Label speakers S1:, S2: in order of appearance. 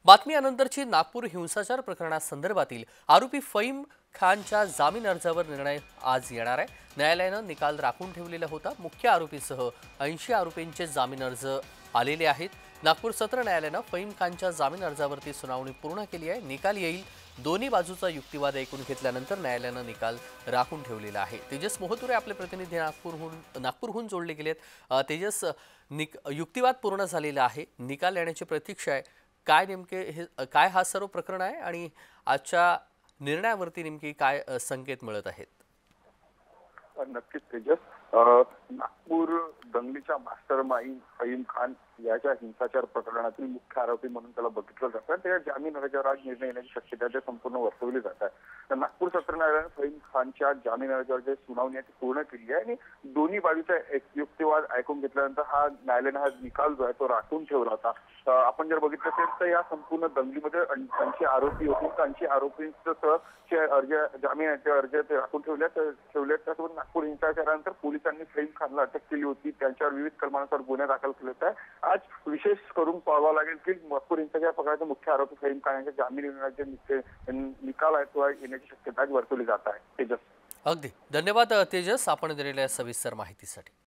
S1: बातमीनंतरची नागपूर हिंसाचार प्रकरणासंदर्भातील आरोपी फहीम खानच्या जामीन अर्जावर निर्णय आज येणार आहे। न्यायालयानं निकाल राखून ठेवलेला होता। मुख्य आरोपीसह 80 आरोपींचे जामीन अर्ज आलेले आहेत। नागपूर सत्र न्यायालयानं फहीम खानच्या जामीन अर्जावरती सुनावणी पूर्ण केली आहे। निकाल येईल। दोन्ही बाजूचा युक्तिवाद ऐकून घेतल्यानंतर न्यायालयानं निकाल राखून ठेवलेला आहे। तेजस मोहतुरे आपले प्रतिनिधी नागपूरहून जोडले गेलेत। तेजस, युक्तिवाद पूर्ण झालेला आहे, निकाल येण्याची प्रतीक्षा आहे। काय नेमके काय हा सर्व प्रकरण आहे आणि आजच्या निर्णयावरती नेमकी काय संकेत मिळत आहेत?
S2: नक्कीच तेजस, नागपूर दंगलीच्या मास्टरमाइंड फहीम खान याच्या हिंसाचार प्रकरणातील मुख्य आरोपी म्हणून त्याला बघितलं जातं। त्या जामीन अर्जावर आज निर्णय येण्याची शक्यता संपूर्ण वर्तवली जात आहे। नागपूर सत्र न्यायालयाने फहीम खानच्या जामीन अर्जावर जे सुनावणी आहे ती पूर्ण केली आहे आणि दोन्ही बाजूचा युक्तिवाद ऐकून घेतल्यानंतर हा न्यायालयाने हा निकाल जो आहे तो राखून ठेवला होता। आपण जर बघितलं असेल तर या संपूर्ण दंगलीमध्ये 80 आरोपी होते। 80 आरोपींसह अर्ज जामीनाचे अर्ज ते राखून ठेवल्यात। त्यासोबत नागपूर हिंसाचारानंतर पोलिसांनी फहीम खानला अटक केली होती। त्यांच्यावर विविध कलमानुसार गुन्हे दाखल केले होते। आज विशेष करून पाहावं लागेल की नागपूर हिंसाचार प्रकरणाचे मुख्य आरोपी फहीम खान यांच्या जामीन निर्णयाचे निकाल आहे तो येण्याची शक्यता वर्तवली जात आहे। तेजस,
S1: अगदी धन्यवाद तेजस, आपण दिलेल्या सविस्तर माहितीसाठी।